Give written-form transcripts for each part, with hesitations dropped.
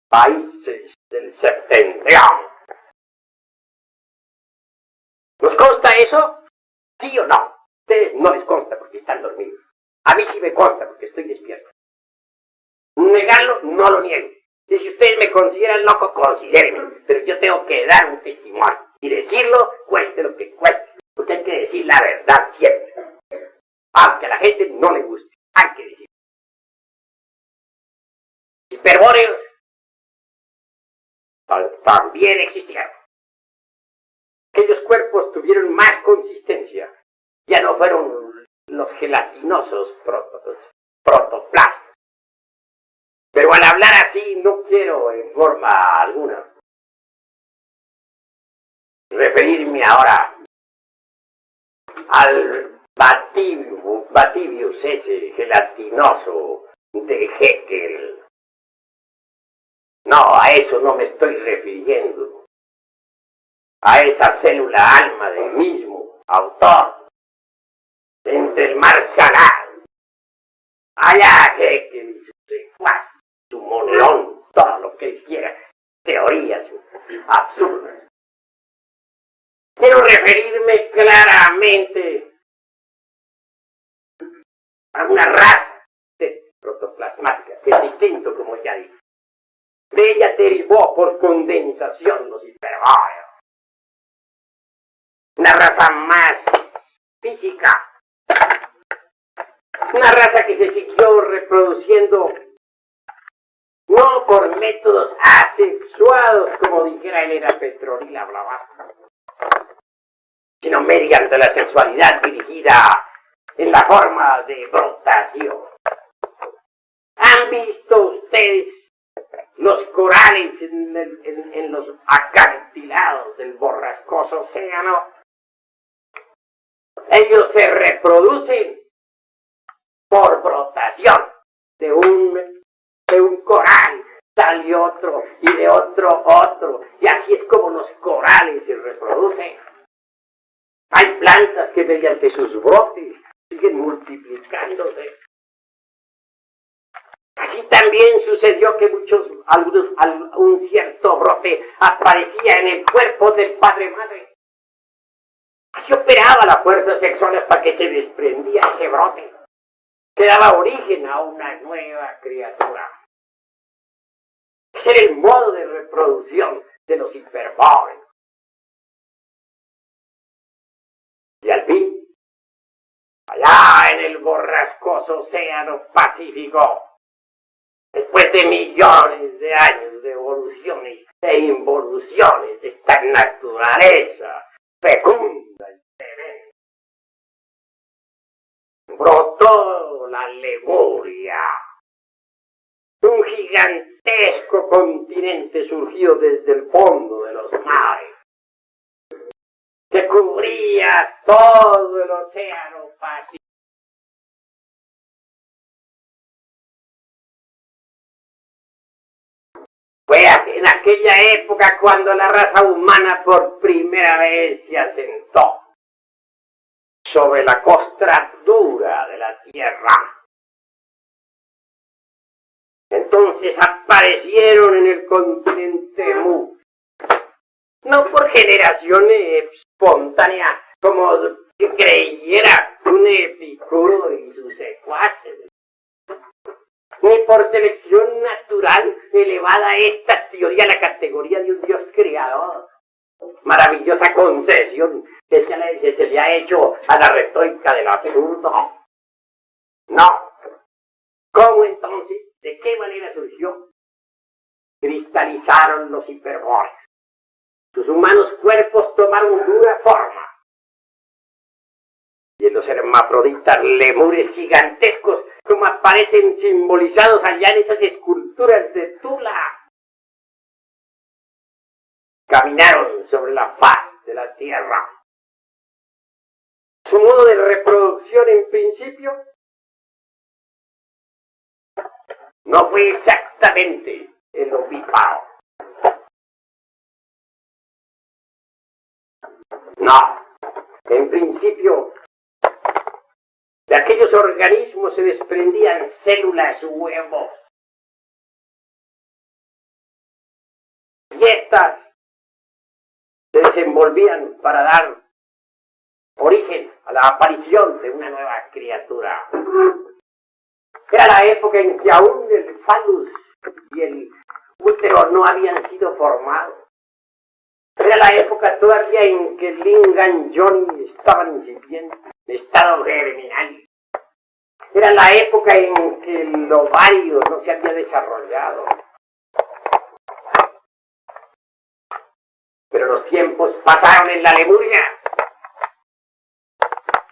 países del septentrión. ¿Nos consta eso? ¿Sí o no? A ustedes no les consta porque están dormidos. A mí sí me consta porque estoy despierto. Negarlo, no lo niego. Y si ustedes me consideran loco, considérenme. Pero yo tengo que dar un testimonio. Y decirlo, cueste lo que cueste. Porque hay que decir la verdad siempre. Aunque a la gente no le guste, hay que decirlo. Hiperbóreos también existieron. Aquellos cuerpos tuvieron más consistencia. Ya no fueron los gelatinosos protoplasmas. Pero al hablar así no quiero en forma alguna referirme ahora al Bativius ese gelatinoso de Haeckel. No, a eso no me estoy refiriendo. A esa célula alma del mismo autor. Entre el mar Salado. Allá Haeckel y sus secuaces, su moneón, todo lo que él quiera. Teorías absurdas. Quiero referirme claramente a una raza protoplasmática, que es distinto, como ya dije. De ella derivó por condensación los hiperbóreos. Una raza más física. Una raza que se siguió reproduciendo no por métodos asexuados, como dijera él, era Petronila Blavatsky, sino mediante la sexualidad dirigida en la forma de brotación. ¿Han visto ustedes los corales en los acantilados del borrascoso océano? Ellos se reproducen por brotación. De un coral sale otro y de otro, y así es como los corales se reproducen. Hay plantas que mediante sus brotes siguen multiplicándose. Así también sucedió que un cierto brote aparecía en el cuerpo del padre-madre. Así operaba la fuerza sexual hasta que se desprendía ese brote, que daba origen a una nueva criatura. Ese era el modo de reproducción de los hiperbóreos. Y al fin, allá en el borrascoso océano Pacífico, después de millones de años de evoluciones e involuciones de esta naturaleza fecunda y tremenda, brotó la Lemuria, un gigantesco continente surgido desde el fondo de los mares, que cubría todo el océano Pacífico. Fue en aquella época cuando la raza humana por primera vez se asentó sobre la costra dura de la Tierra. Entonces aparecieron en el continente Mu, no por generación espontánea, como que creyera un Epicuro y sus secuaces, ni por selección natural elevada esta teoría a la categoría de un Dios creador. Maravillosa concesión que se le ha hecho a la retórica del absurdo. No. ¿Cómo entonces? ¿De qué manera surgió? Cristalizaron los hiperbóreos. Sus humanos cuerpos tomaron dura forma. Y en los hermafroditas lemures gigantescos, como aparecen simbolizados allá en esas esculturas de Tula, caminaron sobre la faz de la Tierra. Su modo de reproducción en principio no fue exactamente el ovíparo. No, en principio de aquellos organismos se desprendían células huevos y estas se desenvolvían para dar origen a la aparición de una nueva criatura. Era la época en que aún el falus y el útero no habían sido formados. Era la época todavía en que el Lingam Johnny estaban incipientes, en estado germinal. Era la época en que el ovario no se había desarrollado. Pero los tiempos pasaron en la Lemuria.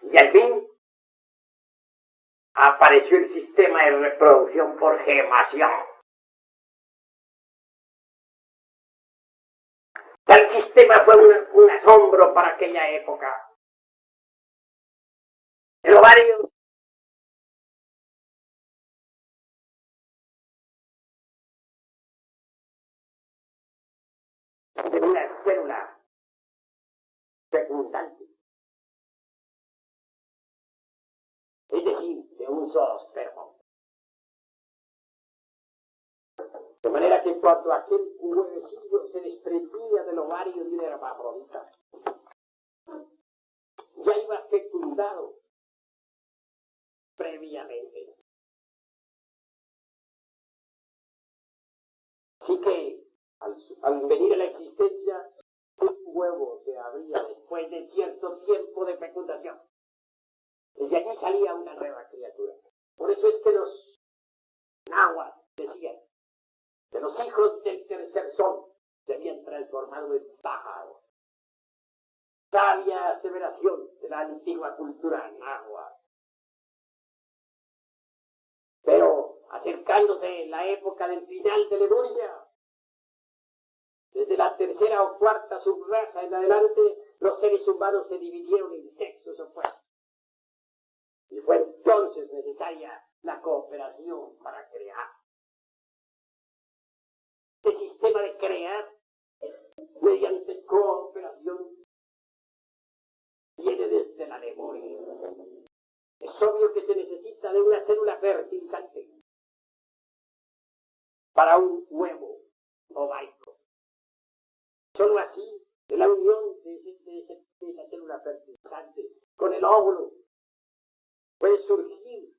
Y al fin apareció el sistema de reproducción por gemación. Tal sistema fue un asombro para aquella época. El ovario de una célula fecundante, es decir, de un solo esperma. De manera que cuando aquel huevecillo se desprendía del ovario de una hermafrodita, ya iba fecundado previamente. Así que al venir a la existencia, un huevo se abría después de cierto tiempo de fecundación. Y de allí salía una nueva criatura. Por eso es que los nahuas decían que los hijos del tercer sol se habían transformado en pájaros. Sabia aseveración de la antigua cultura nahua. Pero acercándose la época del final de Lemuria, desde la tercera o cuarta subraza en adelante, los seres humanos se dividieron en sexos opuestos. Y fue entonces necesaria la cooperación para crear. Este sistema de crear mediante cooperación viene desde la Lemuria. Es obvio que se necesita de una célula fertilizante para un huevo ovárico. Solo así, de la unión de esa célula fertilizante con el óvulo, puede surgir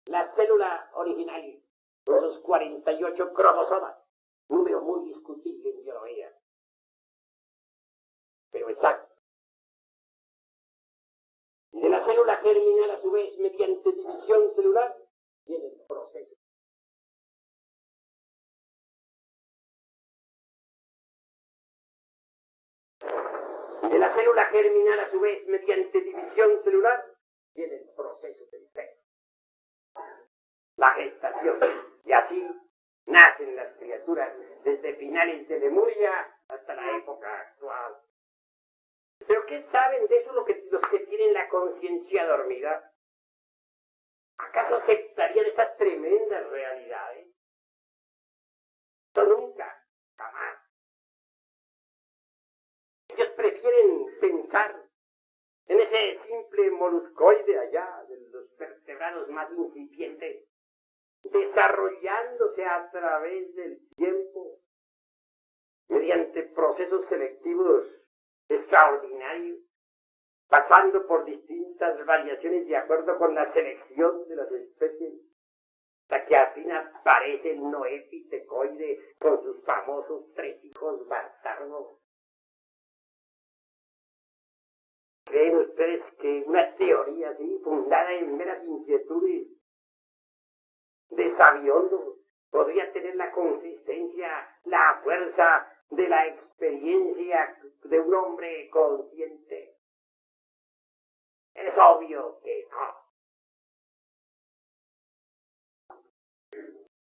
la célula original, con esos 48 cromosomas, número muy discutible en biología, pero exacto. Y de la célula germinal, a su vez, mediante división celular, viene el proceso. De la célula germinal, a su vez, mediante división celular, viene el proceso del feto, la gestación. Y así nacen las criaturas desde finales de Lemuria hasta la época actual. ¿Pero qué saben de eso los que tienen la conciencia dormida? ¿Acaso aceptarían estas tremendas realidades? No, nunca, jamás. Ellos prefieren pensar en ese simple moluscoide allá, de los vertebrados más incipientes, desarrollándose a través del tiempo, mediante procesos selectivos extraordinarios, pasando por distintas variaciones de acuerdo con la selección de las especies, hasta que al fin aparece el noépitecoide con sus famosos 3 hijos bastardos. ¿Creen ustedes que una teoría así, fundada en meras inquietudes de sabiondo, podría tener la consistencia, la fuerza de la experiencia de un hombre consciente? Es obvio que no.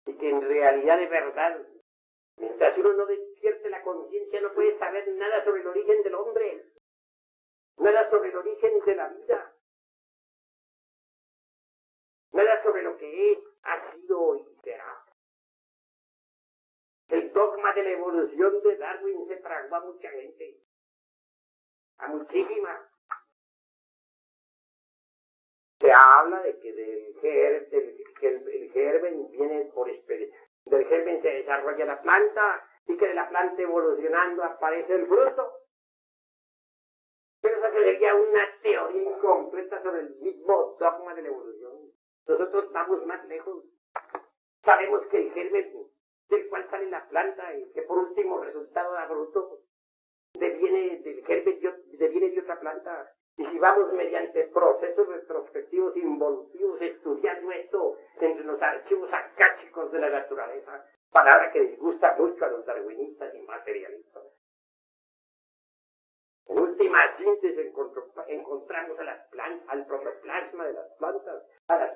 Y que en realidad, de verdad, mientras uno no despierte la conciencia, no puede saber nada sobre el origen del hombre, nada sobre el origen de la vida, nada sobre lo que es, ha sido y será. El dogma de la evolución de Darwin se tragó a mucha gente, a muchísima. Se habla de que el germen viene del germen se desarrolla la planta, y que de la planta evolucionando aparece el fruto. Pero esa sería una teoría incompleta sobre el mismo dogma de la evolución. Nosotros vamos más lejos. Sabemos que el germen del cual sale la planta y que por último resultado da fruto, deviene del germen, deviene de otra planta. Y si vamos mediante procesos retrospectivos involutivos estudiando esto entre los archivos akáshicos de la naturaleza, palabra que disgusta mucho a los darwinistas y materialistas. En última síntesis encontramos a las plantas, al protoplasma de las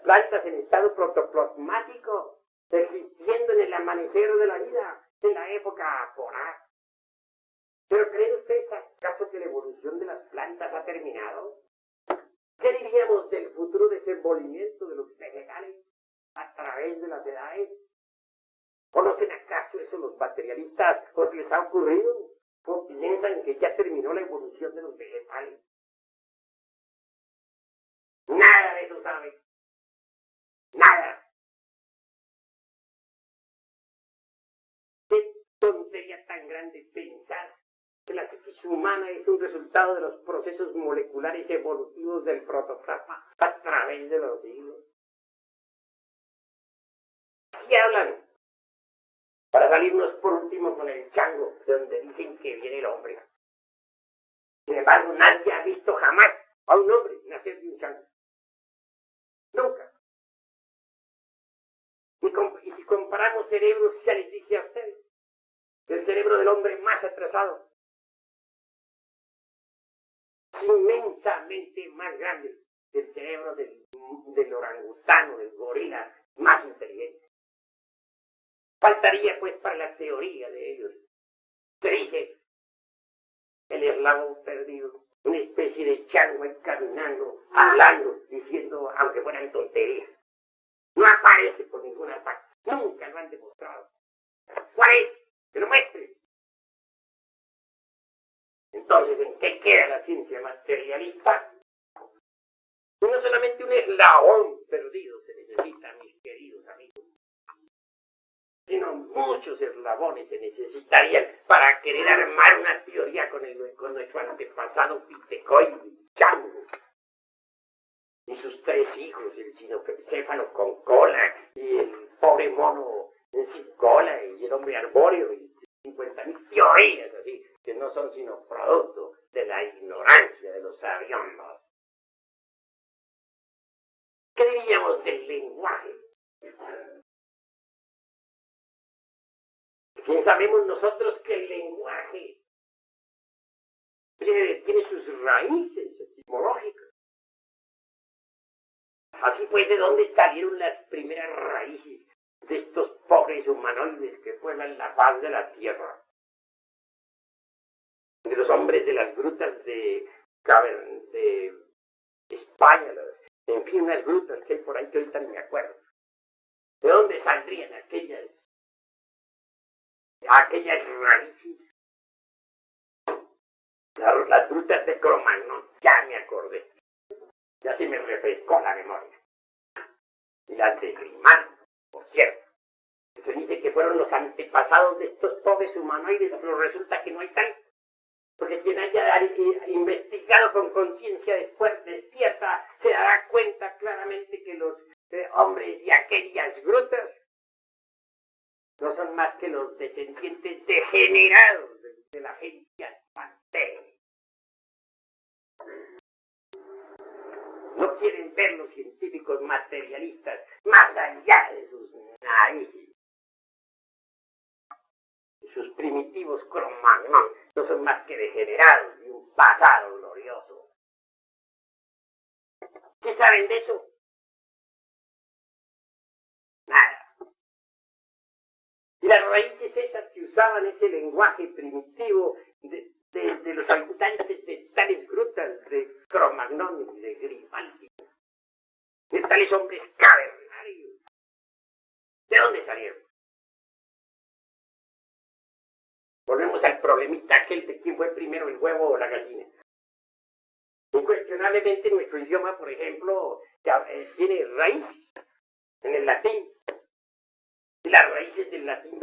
plantas en estado protoplasmático, existiendo en el amanecer de la vida, en la época polar. ¿Pero creen ustedes acaso que la evolución de las plantas ha terminado? ¿Qué diríamos del futuro desenvolvimiento de los vegetales a través de las edades? ¿Conocen acaso eso los materialistas? ¿O se les ha ocurrido? ¿O piensan que ya terminó la evolución de los vegetales? Nada de eso saben. Nada. Qué tontería tan grande pensar que la psiquis humana es un resultado de los procesos moleculares evolutivos del protoplasma a través de los siglos. ¿Qué hablan? Para salirnos por último con el chango, de donde dicen que viene el hombre. Sin embargo, nadie ha visto jamás a un hombre nacer de un chango. Nunca. Y si comparamos cerebros, ya les dije a ustedes, el cerebro del hombre más atrasado, inmensamente más grande que el cerebro del orangutano, del gorila más inteligente. Faltaría pues para la teoría de ellos, se dice, el eslabón perdido, una especie de chango ahí caminando, hablando, diciendo, aunque fueran tonterías. No aparece por ninguna parte, nunca lo han demostrado. ¿Cuál es? Que lo muestre. Entonces, ¿en qué queda la ciencia materialista? No solamente un eslabón perdido se necesita, mis queridos amigos, sino muchos eslabones se necesitarían para querer armar una teoría con nuestro antepasado Pitecoy, Chango, y sus tres hijos, el cinocéfalo con cola, y el pobre mono sin cola, y el hombre arbóreo, y 50.000 teorías así, que no son sino producto de la ignorancia de los sabiondos. ¿Qué diríamos del lenguaje? Bien sabemos nosotros que el lenguaje tiene sus raíces etimológicas. Así pues, ¿de dónde salieron las primeras raíces de estos pobres humanoides que pueblan la faz de la tierra? De los hombres de las grutas de España, en fin, unas grutas que hay por ahí que ahorita ni me acuerdo. ¿De dónde saldrían aquellas raíces? Las grutas de Cromagnon, ya me acordé. Ya se me refrescó la memoria. Y las de Grimán, por cierto. Se dice que fueron los antepasados de estos pobres humanoides, pero resulta que no hay tal. Porque quien haya investigado con conciencia después despierta, se dará cuenta claramente que los hombres de aquellas grutas no son más que los descendientes degenerados de la gente aspantea. No quieren ver los científicos materialistas más allá de sus narices. Sus primitivos Cromagnon no son más que degenerados de un pasado glorioso. ¿Qué saben de eso? Nada. Y las raíces esas que usaban ese lenguaje primitivo de los habitantes de tales grutas de Cromagnon y de Grimaldi, de tales hombres cavernarios, ¿de dónde salieron? Volvemos al problemita aquel de quién fue primero, el huevo o la gallina. Incuestionablemente nuestro idioma, por ejemplo, tiene raíces en el latín. Y las raíces del latín